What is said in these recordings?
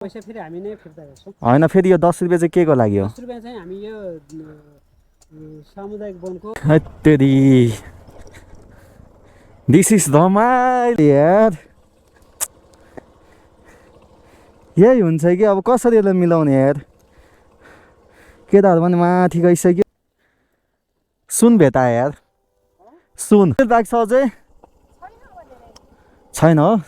पैसा फेरि हामी नै फिर्ता गर्छौँ। होइन फेरि यो 10 रुपियाँ चाहिँ के को लागि हो? 10 रुपियाँ चाहिँ हामी यो सामुदायिक वनको तेरी दिस इज धमाल यार। यही हुन्छ कि अब कसरी यसलाई मिलाउने यार। केटाहरू पनि माथि गइसक्यो। सुन भेटा यार, सुन बाइक छ अझै छैन हो?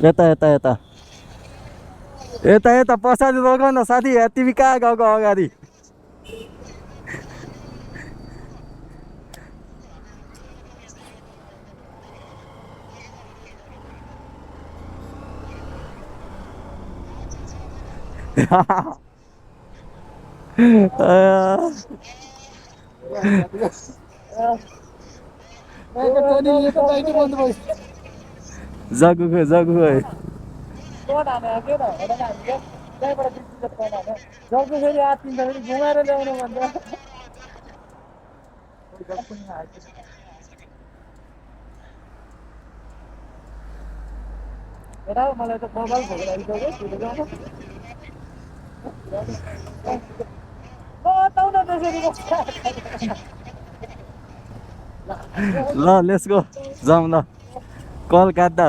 यता यता यता यता यता पछाडि रोक न साथी। तिमी कहाँ गएको अगाडि? जग्गु खोइ जग्गु खोइ मलाई त मोबाइल ल लेट्स गो जाउँ ल। कलकत्ता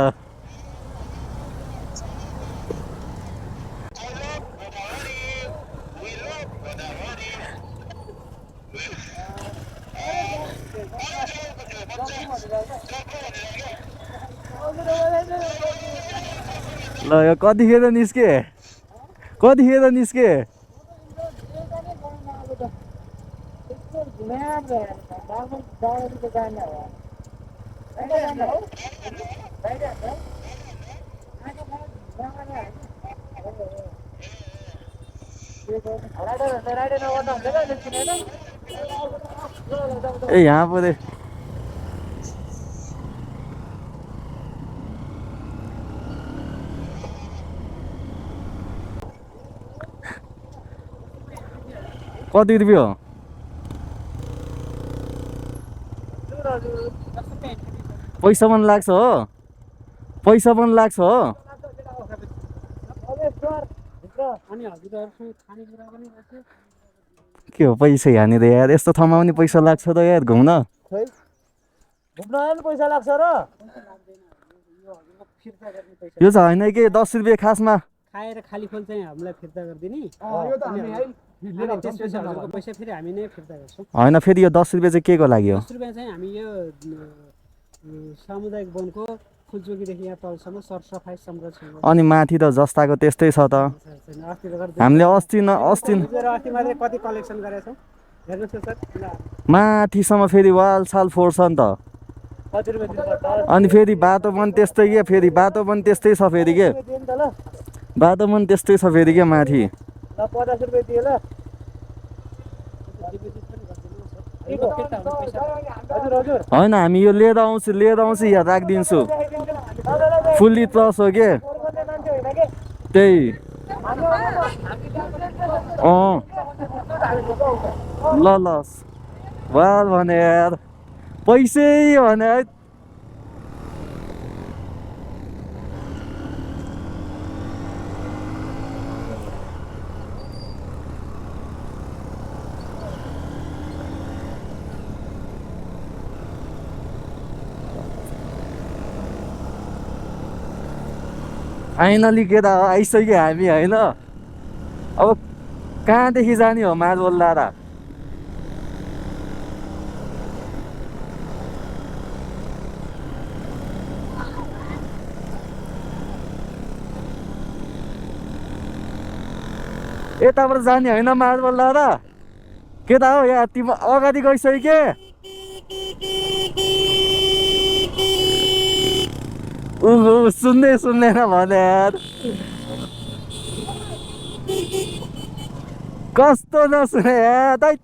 ल यो कतिखेर निस्के? कतिखेर निस्के? ए यहाँ पो दे कति रुपियाँ हो? पैसा पनि लाग्छ हो? पैसा पनि लाग्छ हो? के हो पैसा यहाँनिर यार? यस्तो ठाउँमा पनि पैसा लाग्छ त यार घुम्न? पैसा लाग्छ र यो चाहिँ होइन कि 10 रुपियाँ खासमा खाएर खाली खोल चाहिँ हामीलाई फिर्ता गरिदिने। त्यसपछि हजुरको पैसा फेरि हामी नै फिर्ता गर्छौँ। होइन फेरि यो 10 रुपियाँ चाहिँ के को लागि हो? 10 रुपियाँ चाहिँ हामी यो सामुदायिक वनको फुलचोकीदेखि यहाँ तलसम्म सरसफाइ संरक्षण। अनि माथि त जस्ताको त्यस्तै छ त। हामीले अस्ति मात्रै कति कलेक्सन गरेका छौँ हेर्नुहोस् त सर। माथिसम्म फेरि वाल साल फोर्छ नि त। अनि फेरि बाटो पनि त्यस्तै के? फेरि बाटो पनि त्यस्तै छ फेरि के? बाटो पनि त्यस्तै छ फेरि के माथि? 50 रुपियाँ दिए ल। होइन हामी यो लिएर आउँछु यहाँ राखिदिन्छु। फुल्ली प्लस हो के? त्यही ल ल वाल भने यार पैसै भने है। फाइनली केटा आइसक्यो हामी होइन। अब कहाँदेखि जाने हो मार्बल लारा? यताबाट जाने होइन मार्बल लारा? केटा हो यहाँ तिमी अगाडि गइसक्यो सुन्दैन भने यार कस्तो नसुने यार दाइ।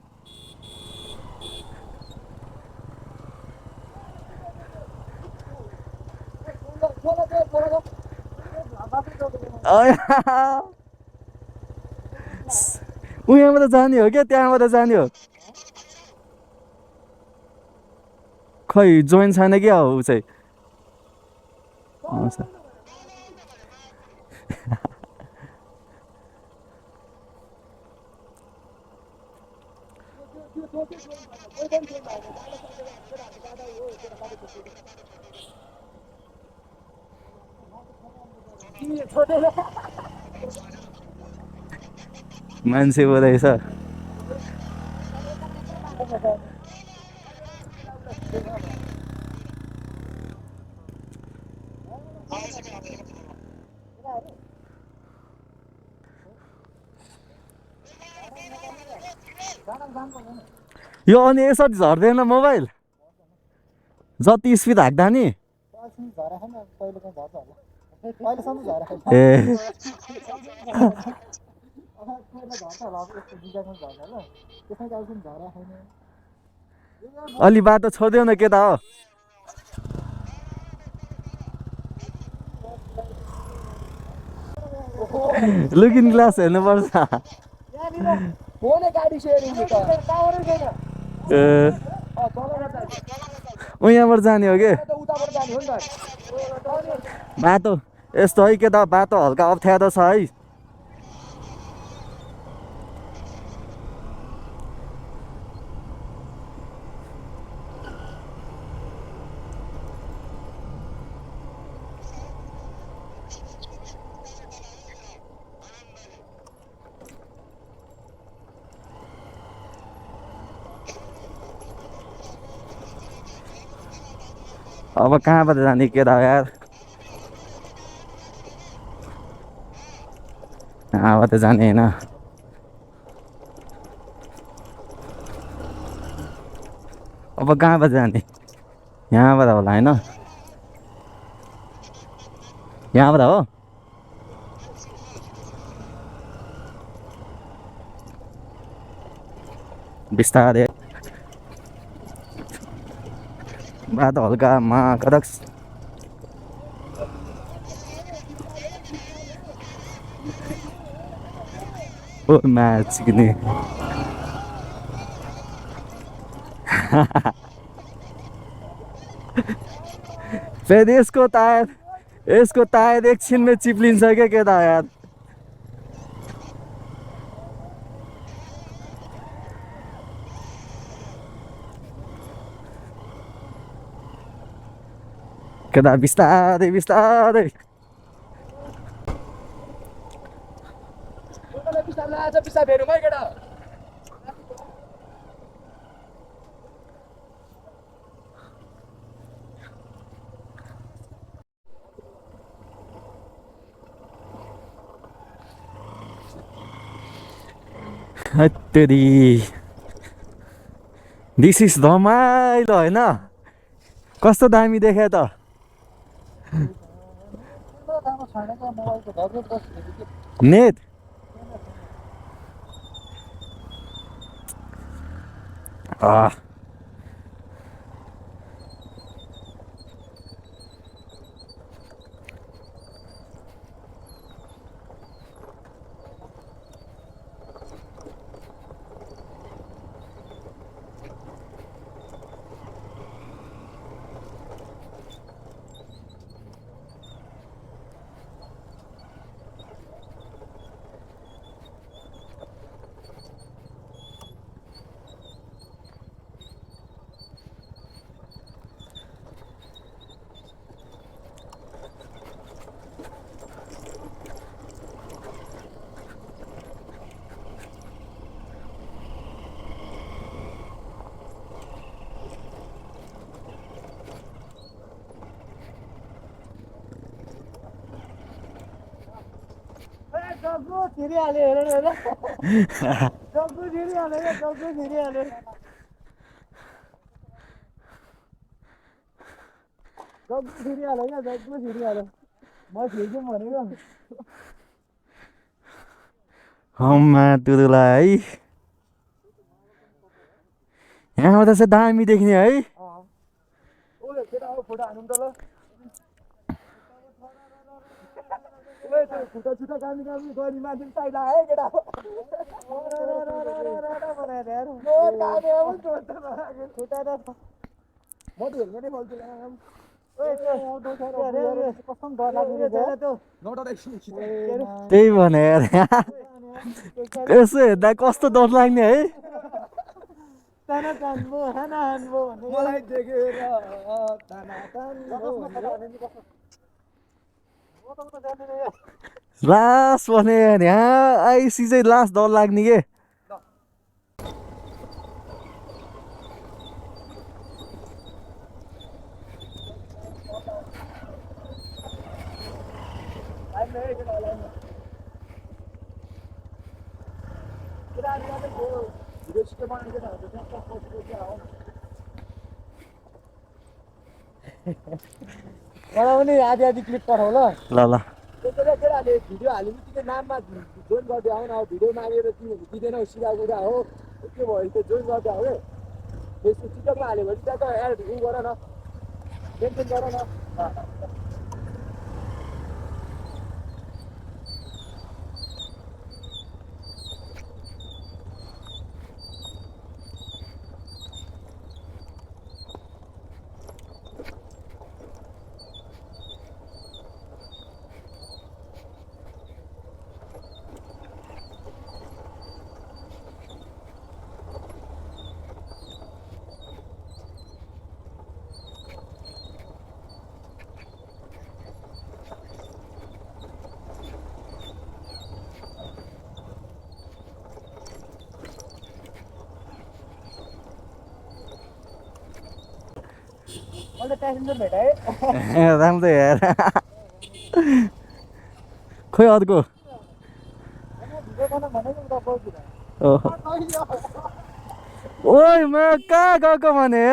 उहाँबाट जाने हो क्या त्यहाँबाट जाने हो खै जोइन छैन क्या हो ऊ चाहिँ मान्छे बोलाइछ यो अनि यसरी झर्दैन मोबाइल जति स्पिड हाक्दा नि ए अलि बाटो छोडिदेऊ न केटा हो लुकिङ ग्लास हेर्नुपर्छ ए यहाँबाट जाने हो कि बाटो यस्तो है केटा बाटो हल्का अप्ठ्यारो छ है अब कहाँबाट जाने केटा यार कहाँबाट जाने होइन अब कहाँबाट जाने यहाँबाट होला होइन यहाँबाट हो बिस्तारै बाटो हल्का कडक ओ म्याच किने फेरि यसको टायर एकछिनमै चिप्लिन्छ क्या केटा यार केटा बिस्तारै बिस्तारै हत्तेरी दिस इज रमाइलो होइन कस्तो दामी देखे त नेट तुरुलाई है यहाँबाट चाहिँ दामी देख्ने है खुट्टा छुट्टा कामी कामी गरी मान्छे साइड आयो केटा म त हेल्मेटै खोल्छु त्यही भने यार यसो हेर्दा कस्तो डर लाग्ने है मलाई देखेर लास भने यहाँ आइसी चाहिँ लास डर लाग्ने के मलाई पनि आधी आधी क्लिप पठाउ ल ल ल त्यसैले केटाहरूले भिडियो हाल्यो भने तिम्रो नाममा जोइन गरिदियो आउन अब भिडियो मागेर तिमीहरू दिँदैनौ सिधा कुरा हो के भयो त्यो जोइन गरिदियो हो फेसबुक टिकटकमा हाल्यो भने त्यहाँ त एड उ गर न मेन्सन गर न मैले प्यासेन्जर भेटाएँ राम्रो यार खोइ अर्को ओइ म कहाँ गएको भने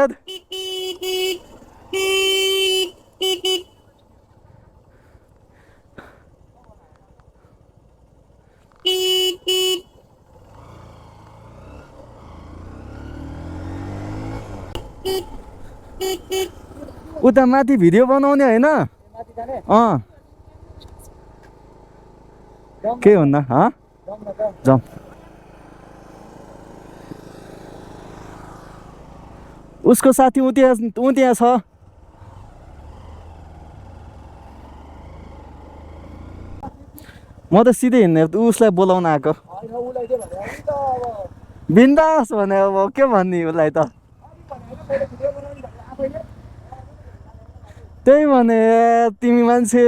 उता माथि भिडियो बनाउने होइन के भन्दा जाउँ उसको साथी उत्यहाँ छ म त सिधै हिँड्ने उसलाई बोलाउन आएको बिन्दास भने अब के भन्ने उसलाई त त्यही भने तिमी मान्छे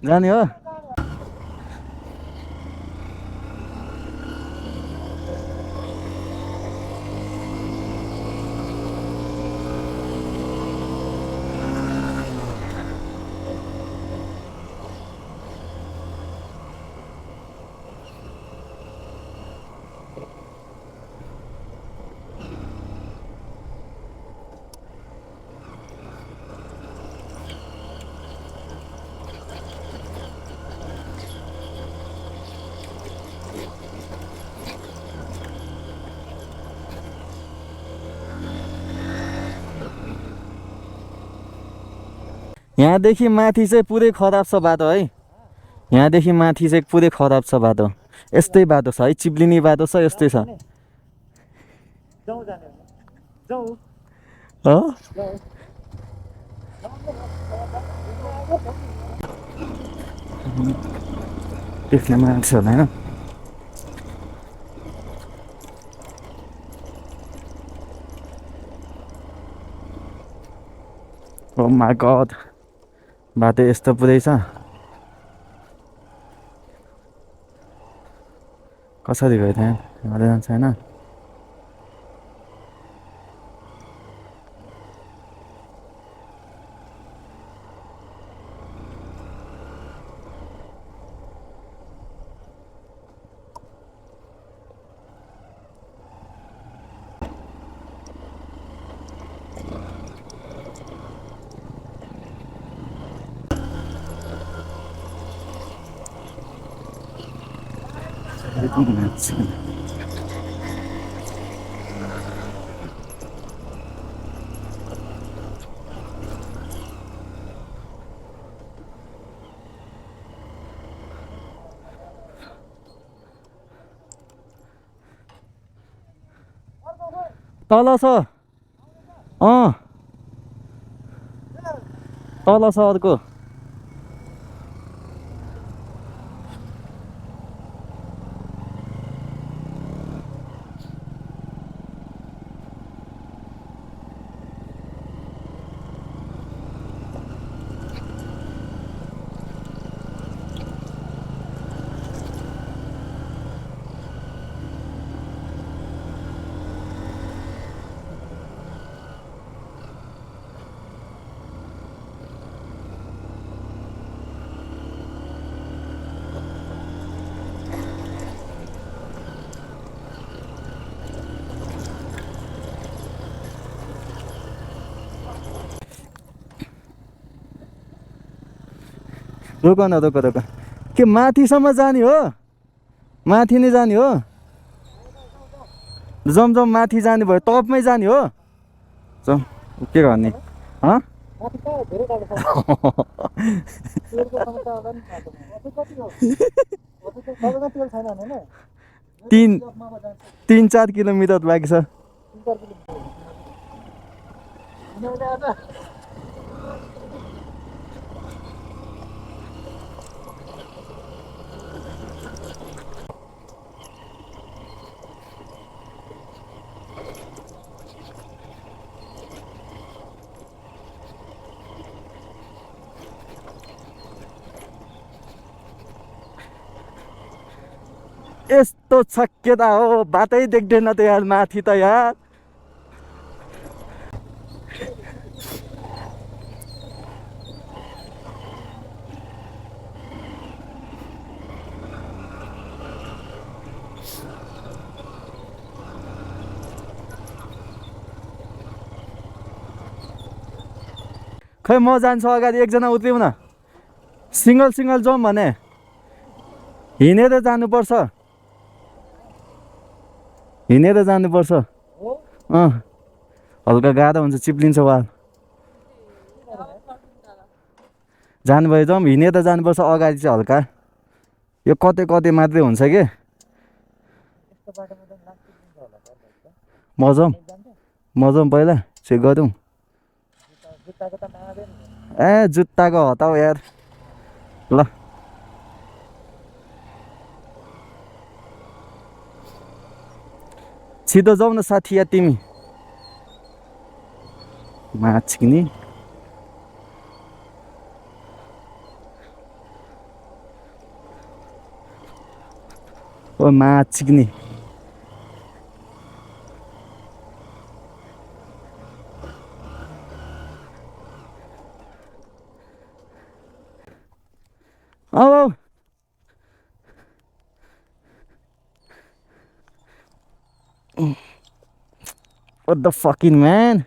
जाने हो यहाँदेखि माथि चाहिँ पुरै खराब छ बाटो है यहाँदेखि माथि चाहिँ पुरै खराब छ बाटो यस्तै बाटो छ है चिप्लिने बाटो छ यस्तै छ देख्ने मान्छे होला होइन Oh my god बाटो यस्तो पुरै छ कसरी गयो त्यहाँ हिँड्दै जान्छ होइन तल छ तल छ अर्को रोक न रोक रोक के माथिसम्म जाने हो माथि नै जाने हो जम माथि जाने भयो टपमै जाने हो जम के गर्ने माथि कहाँ धेरै टाढो छ तेलको समस्या होला नि अझै कति हो अझै त सबैमा तेल छैन भने हैन 3-4 किलोमिटर बाँकी छ 3-4 किलोमिटर यिनीहरूले आज यस्तो छक्केता हो बाटै देख्दैन त यार माथि त यार खै म जान्छु अगाडि एकजना उत्रिउ न सिङ्गल जाउँ भने हिँडेर जानुपर्छ हिँडेर जानुपर्छ हल्का गाह्रो हुन्छ चिप्लिन्छ वाल जानुभयो जाउँ हिँडेर जानुपर्छ अगाडि चाहिँ हल्का यो कतै मात्रै हुन्छ के म जाउँ पहिला चेक गरौँ ए जुत्ताको हटाऊ यार ल छिटो जाऊ न साथी या तिमी माछिनी ओ माछिनी औ What the fucking man?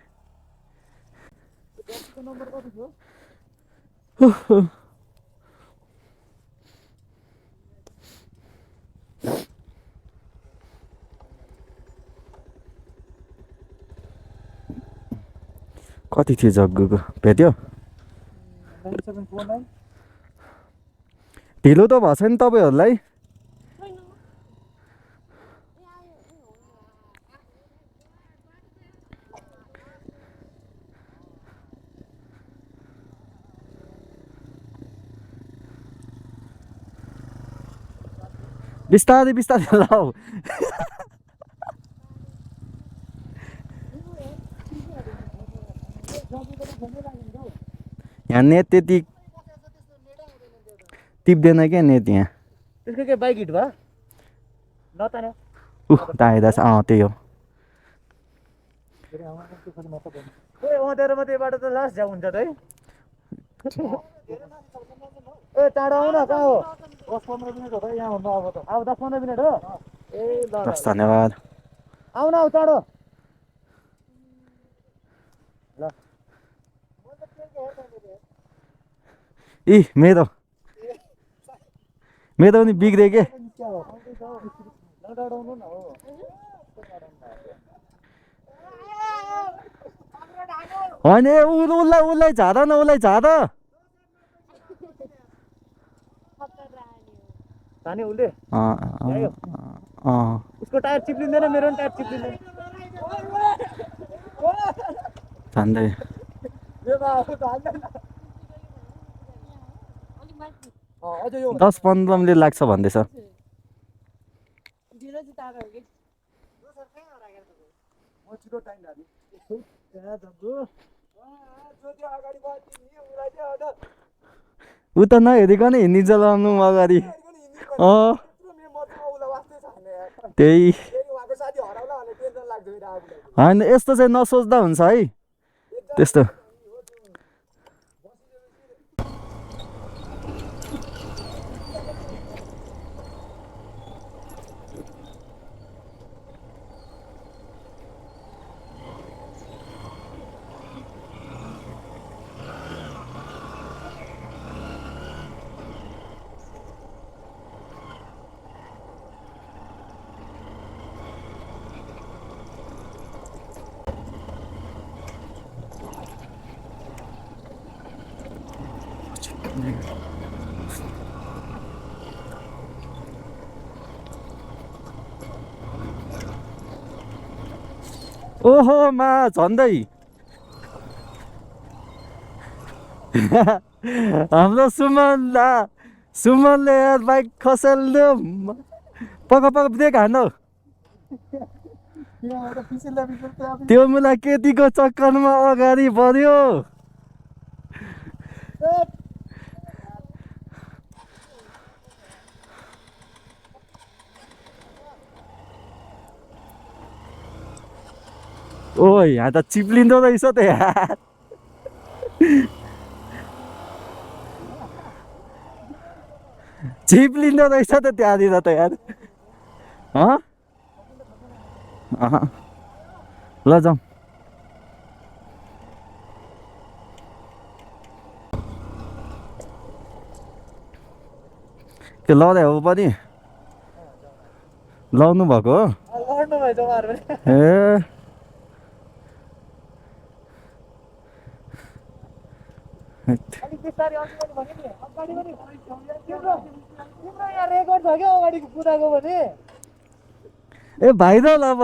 कति थियो जग्गुको भेट्यो ढिलो त भएको छैन तपाईँहरूलाई बिस्तारै लाऊ यहाँ नेट त्यति टिप्दैन क्या नेट यहाँ त्यसको के बाइक हिट भयो नतान्यो दाइदा छ त्यही हो ओदेर मात्रै बाटो त लास्ट जाउ हुन्छ त है ए टाढो आऊ न कहाँ हो 10-15 मिनट हो त यहाँ हुनु अब त अब 10-15 मिनट हो ए ल धन्यवाद आऊ न आऊ टाढो ल मेरो पनि बिग्रे के नडराउनु न हो होइन उसलाई झार न उसलाई झार ताने उसले अँ उसको टायर चिप्लिँदैन मेरो पनि टायर चिप्लिँदैन झन्डै अझ यो 10-15 मिनट लाग्छ भन्दैछ म छिटो टाइम लाग्यो ऊ त नहेरिकन हिँडिन्छ लाउनु अगाडि त्यही होइन यस्तो चाहिँ नसोच्दा हुन्छ है त्यस्तो ओहो मा झन्डै हाम्रो सुमनले यार बाइक खसेल्यो पक ब्रेक हान्नु त्यो मुला केटीको चक्करमा अगाडि बढ्यो ओ यहाँ त चिप्लिँदो रहेछ त यार चिप्लिँदो रहेछ त त्यहाँनिर त यार ल जाउँ त्यो लडे हो पनि लाउनु भएको हो ए ए भाइरल अब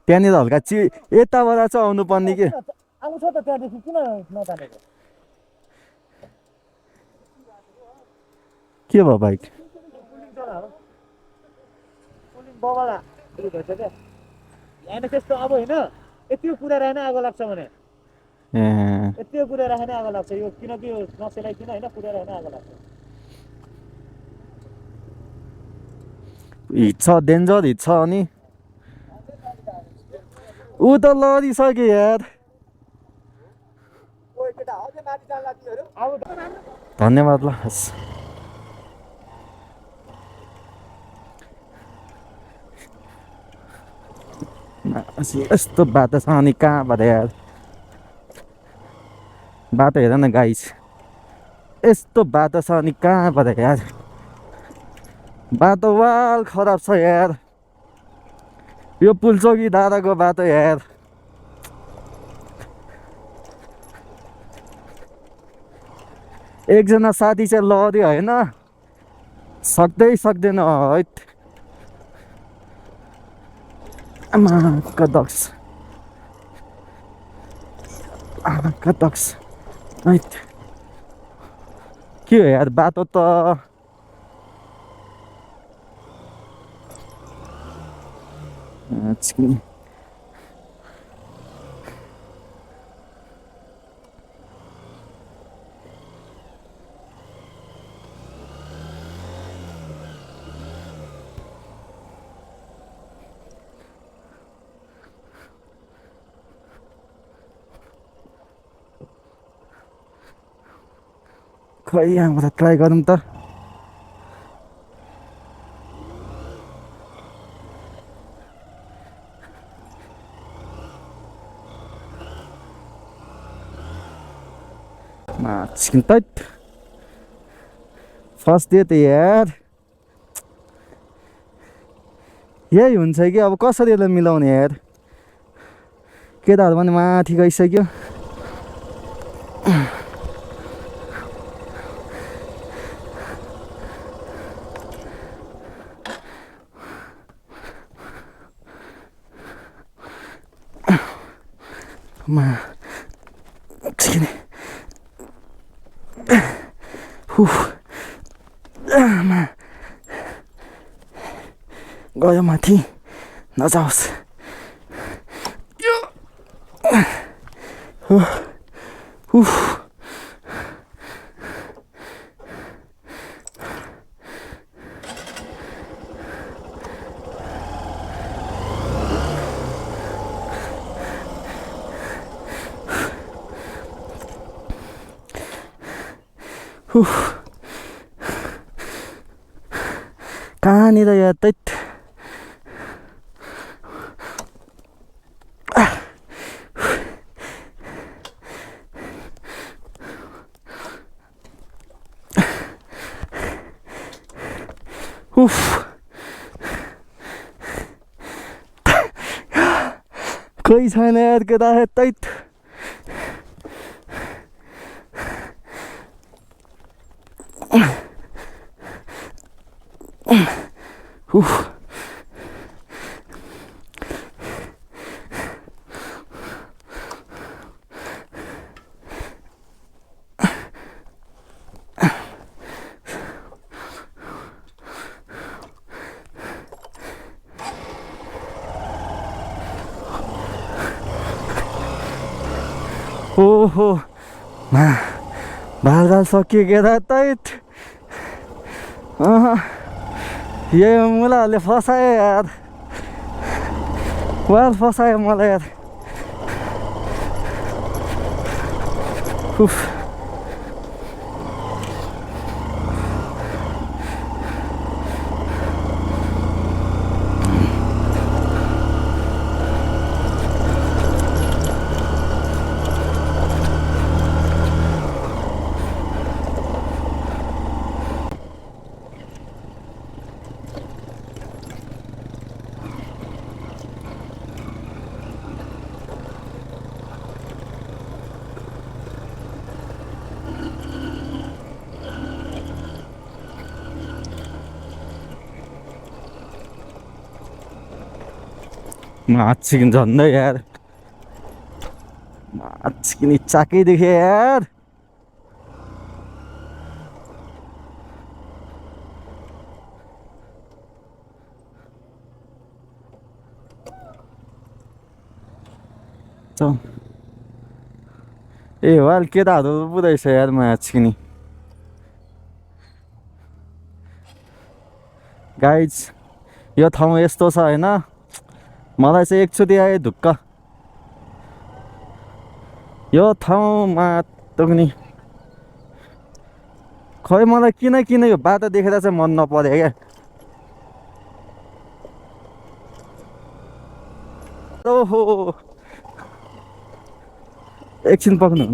त्यहाँनिर हल्का यताबाट चाहिँ आउनु पर्ने के आउँछ त त्यहाँदेखि किन नतानेको के भयो बाइक यहाँ त्यस्तो अब होइन यति पुऱ्याएर होइन आगो लाग्छ भने यति पुऱ्याएर होइन आगो लाग्छ यो किनकि यो नसेलाइकन होइन पुऱ्याएर होइन आगो लाग्छ हिट छ डेन्जर हिट छ अनि ऊ त लडिसक्यो यार धन्यवाद ल यस्तो बाटो छ अनि कहाँबाट यार बाटो हेर न गाइस यस्तो बाटो छ अनि कहाँबाट यार बाटो वाल खराब छ यार यो पुलचोकी डाँडाको बाटो यार एकजना साथी चाहिँ लड्यो होइन सक्दैन है कदक्स के हो यार बाटो त खै यहाँबाट ट्राई गरौँ त छिकिन तैट फस्दियो त यार यही हुन्छ कि अब कसरी यसलाई मिलाउने यार केटाहरू पनि माथि गइसक्यो मा छिकिने मा गयो माथि नजाओस् कहाँनिर यार तैट कोही छैन यार केटा तैट ओहो भाल सकियो केटा तैट यो मुलाहरूले फसायो यार वाल फसायो मलाई यार माछिकिन झन्डै यार माछिकिन चाकै देखेँ यार ए वाल केटाहरू पुऱ्याइछ यार माछिकिनी गाइज यो ठाउँ यस्तो छ होइन मलाई चाहिँ एकचोटि आयो ढुक्क यो ठाउँमा पनि खै मलाई किन यो बाटो देखेर चाहिँ मन नपऱ्यो क्या ओहो एकछिन पक्नु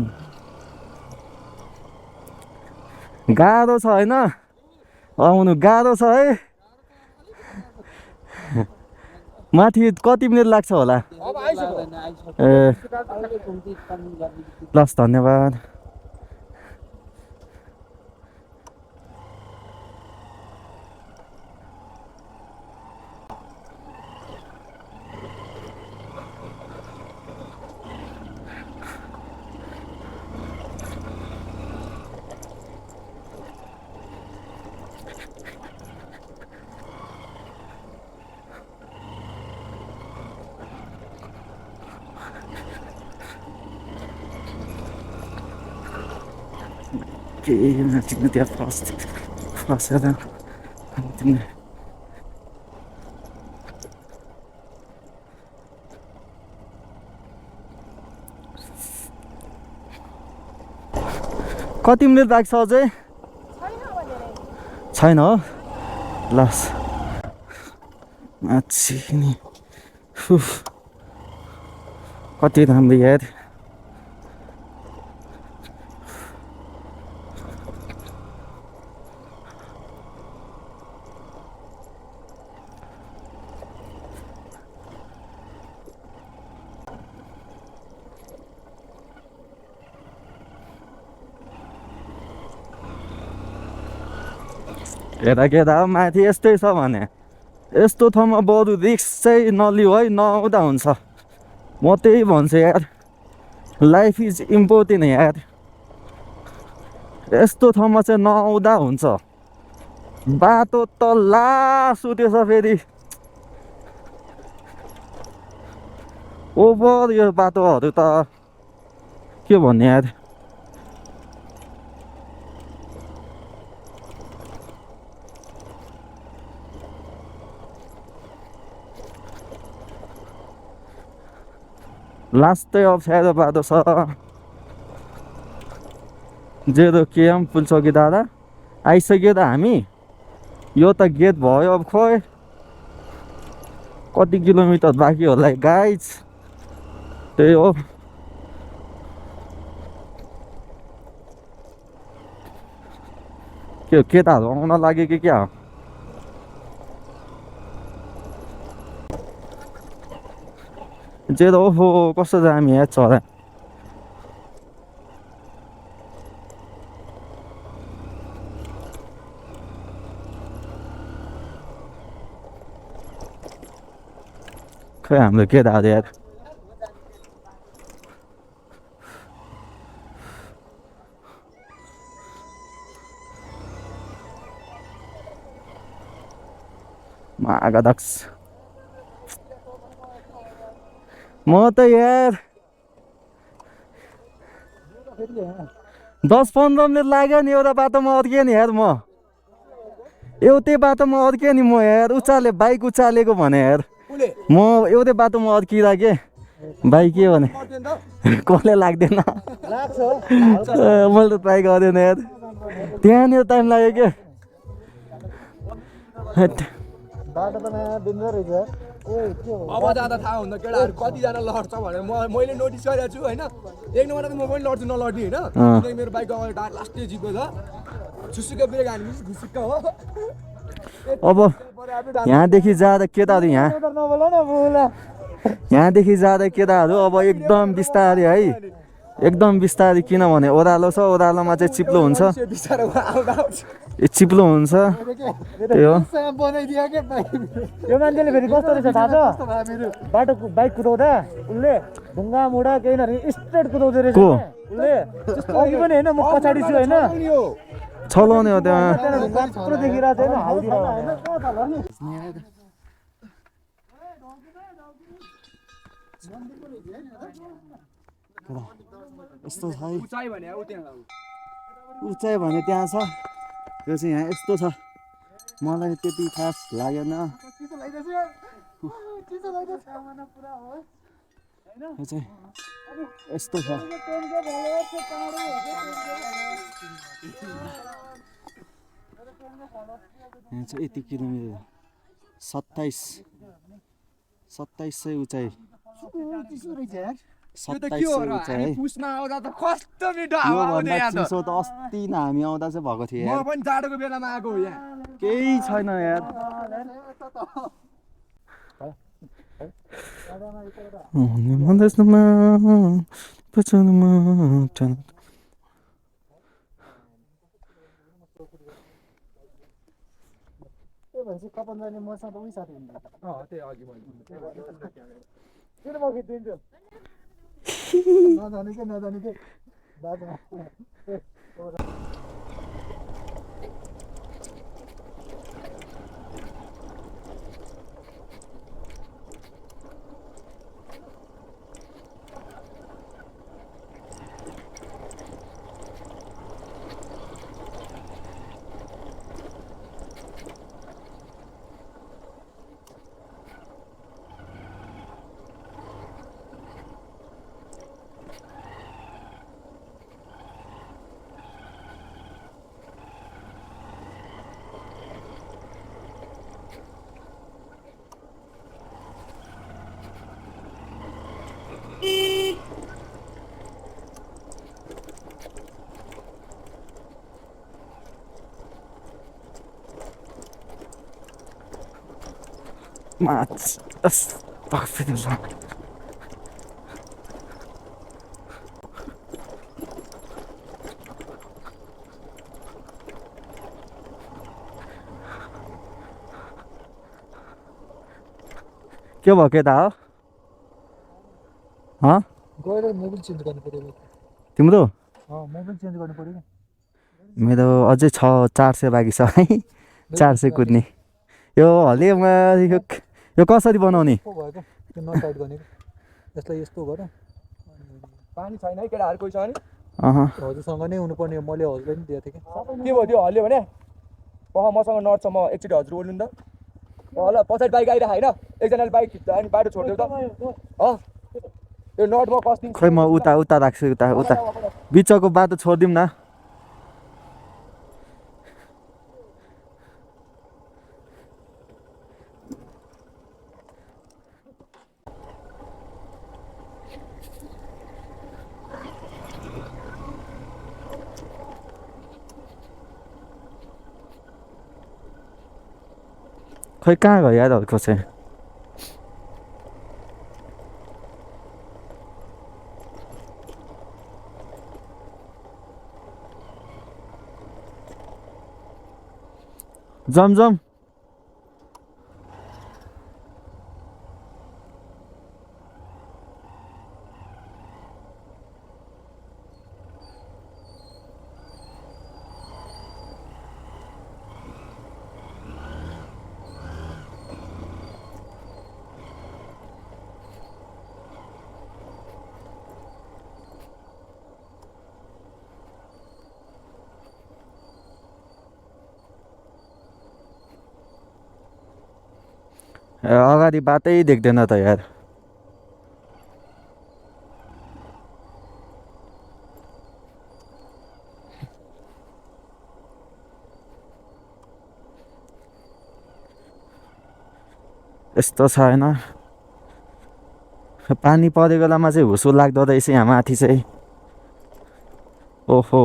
गाह्रो छ होइन आउनु गाह्रो छ है माथि कति मिनट लाग्छ होला ए लस् धन्यवाद Natin dia fast ada natin कति मिनट लाग्छ अझै छैन हो लस माछी नि कति राम्रो यार हेर केटा माथि यस्तै छ भने यस्तो ठाउँमा बरु रिक्स चाहिँ नलिऊ है, नआउँदा हुन्छ। म त्यही भन्छु यार, लाइफ इज इम्पोर्टेन्ट यार। यस्तो ठाउँमा चाहिँ नआउँदा हुन्छ। बाटो त लास उठेछ फेरि ओभर यो बाटोहरू त के भन्ने यार। लास्टै अप्ठ्यारो बाटो छ। 0 KM पुलचौकी दादा आइसक्यो त हामी। यो त गेट भयो, अब खोइ कति किलोमिटर बाँकी होला गाइज, त्यही हो। के केटाहरू आउन लाग्यो कि क्या हो? जेरो ओहो कस्तो जाम यहाँ चरा। खै हाम्रो केटाहरू यार मागादक्स। म त यार 10-15 मिनट लाग्यो नि एउटा बाटोमा अड्केँ नि यार। म एउटै बाटोमा अड्केँ नि म यार, बाइक उचालेको भने यार म एउटै बाटोमा अड्किरहेँ। बाइक के भने कसले लाग्दैन। मैले त ट्राई गरेन यार, त्यहाँनिर टाइम लाग्यो क्या। बाटो त नयाँ डेन्जर रहेछ। अब जाँदा थाहा हुन्छ केटाहरू कतिजना लड्छ भनेर मैले नोटिस गरेको छु होइन। एक नम्बर त म पनि लड्छु नलड्ने होइन, किनकि मेरो बाइक अगाडि टायर लास्टै जिब्रो छ, छुसुक्कै ब्रेक हान्नु घुसुक्क हो। अब यहाँदेखि जाँदा केटाहरू यहाँदेखि जाँदा केटाहरू अब एकदम बिस्तारै है, एकदम बिस्तारै, किनभने ओह्रालो छ, ओह्रालोमा चाहिँ चिप्लो हुन्छ, चिप्लो हुन्छ त्यही हो। यो मान्छेले फेरि कस्तो रहेछ थाहा छ? बाटो बाइक कुदाउँदा उसले ढुङ्गा मुढा केही नभए स्ट्रेट कुदाउँदो रहेछ उसले। अघि पनि होइन, म पछाडि छु होइन, चलाउने हो त्यहाँ। ढुङ्गा यत्रो देखिरहेको छैन, हाउदिरहेको। यस्तो छ है, उचाइ भने उचाइ भने त्यहाँ छ, यो चाहिँ यहाँ यस्तो छ। मलाई त्यति खास लागेन। यो चाहिँ यस्तो छ। यहाँ चाहिँ यति किलोमिटर 2700 उचाइ। 2700 उचाइ है। पुसमा आउँदा त कस्तो मिठो हावा आउँथ्यो योभन्दा यहाँ त। चिसो त अस्ति नै हामी आउँदा चाहिँ भएको थियो म यार। पनि जाडोको बेलामा आएको हो यहाँ। केही छैन यार। कपनजाने मसँग त उही साथी हुन्छ। त्यही अघि मैले किन म खिचिदिन्छु? नजाने के बाटोमा Mats, fuck det så. के भयो केटा हो हँ गएर मोबिल चेन्ज गर्नु पऱ्यो तिम्रो मोबिल चेन्ज गर्नु पऱ्यो मेरो अझै 400 बाँकी छ है 400 कुद्ने यो हलेमा यो कसरी बनाउने भएको त्यो नटाइट गर्नेको यसलाई यस्तो गर पानी छैन है केटाहरू कोही छ भने हजुरसँग नै हुनुपर्ने मैले हजुरलाई नि दिएको थिएँ के भयो त्यो हल्यो भने मसँग नट छ म एकचोटि हजुर ओर्नु नि त ल पछाडि बाइक आइरहेको होइन एकजनाले बाइक खिच्दा अनि बाटो छोडिदेऊ त यो नट म कस्टिङ खोइ म उता राख्छु उता बिचको बाटो छोडिदिउँ न खोइ कहाँ गयो यार अर्को चाहिँ जम अगाडि बाटै देख्दैन त यार यस्तो छ होइन पानी परेको बेलामा चाहिँ हुसो लाग्दो रहेछ यहाँ माथि चाहिँ ओहो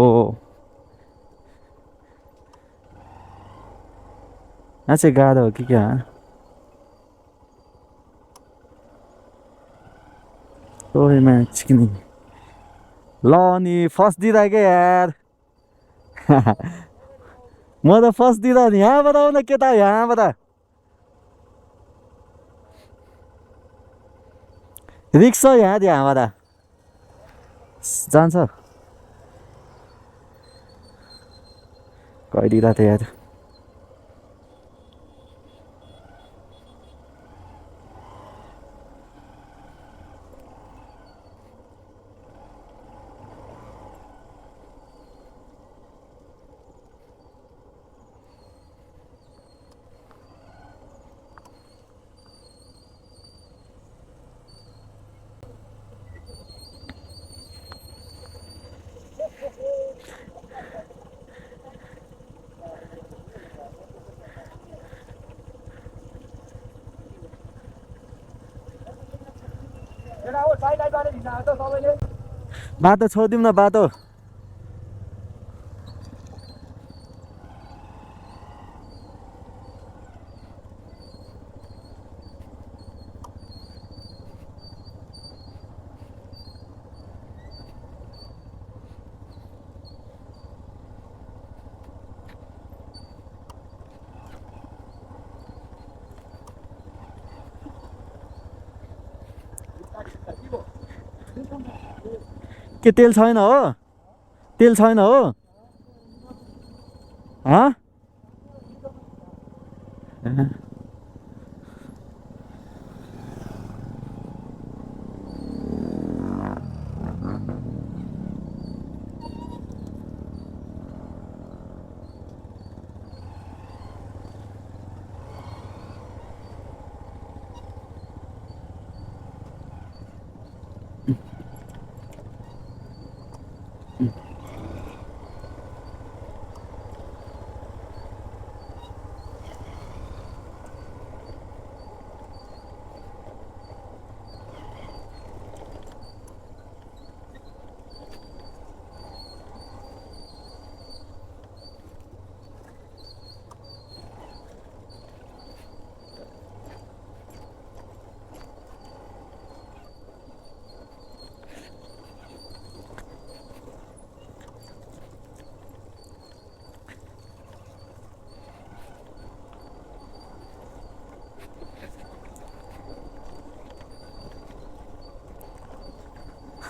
यहाँ चाहिँ गाह्रो हो कि क्या ओइ चिक्ने ल अनि फस्दिँदा क्या यार म त फस्दिँदा नि यहाँबाट आउन केटा यहाँबाट रिक्सा यहाँबाट जान्छ गइदिँदा त यार बाटो छोडिदिउँ न बाटो के तेल छैन हो तेल छैन हो हँ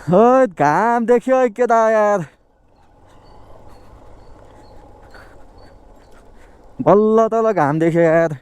हो घाम देख्यो के त यार बल्ल तल घाम देख्यो यार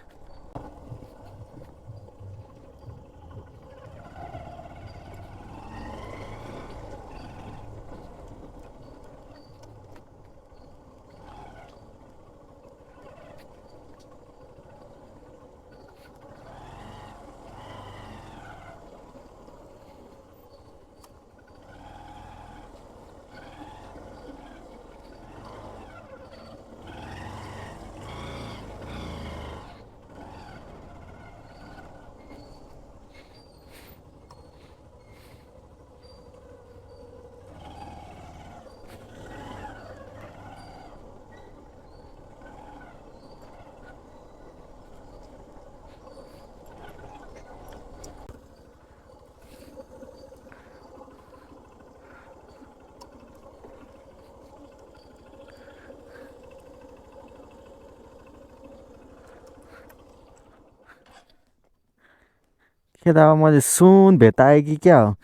के त अब मैले सुन भेटाएँ कि क्या हो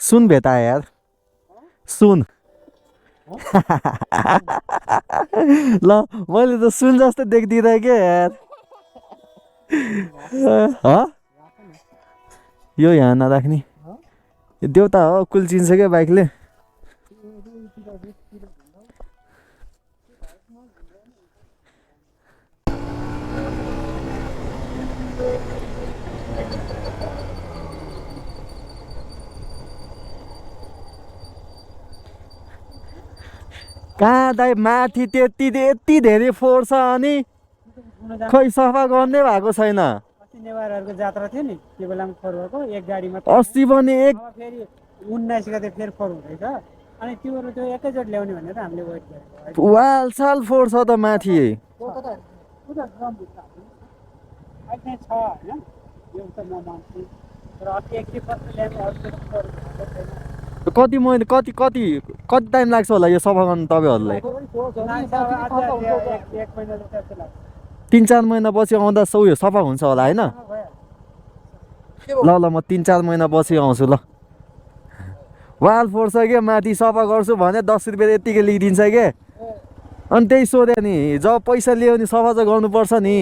सुन भेटाएँ यार सुन ल मैले त सुन जस्तो देखिदिँदै के यार यो यहाँ नराख्ने देउता हो कुल्चिन्छ क्या बाइकले कहाँ दाइ माथि यति धेरै फोहोर छ अनि खै सफा गर्नै भएको छैन नेवारहरूको जात्रा थियो नि त्यो बेलामा फोहोर भएको एक गाडीमा अस्ति पनि एक फेरि 19 गते फेरि फोहोर हुँदैछ अनि त्यो एकैचोटि ल्याउने भनेर हामीले वेट गरेको वालसाल फोहोर छ त माथि अहिले छ होइन यो त म मान्छु तर अति एकछिन पछि ल्याउने कति महिना कति टाइम लाग्छ होला यो सफा गर्नु तपाईँहरूलाई एक महिना जस्तो लाग्छ 3-4 महिनापछि आउँदा उयो सफा हुन्छ होला होइन ल म 3-4 महिनापछि आउँछु ल वाल फोहोर छ क्या माथि सफा गर्छु भने 10 रुपियाँ यत्तिकै लिइदिन्छ के अनि त्यही सोधे नि जब पैसा लियो भने सफा चाहिँ गर्नुपर्छ नि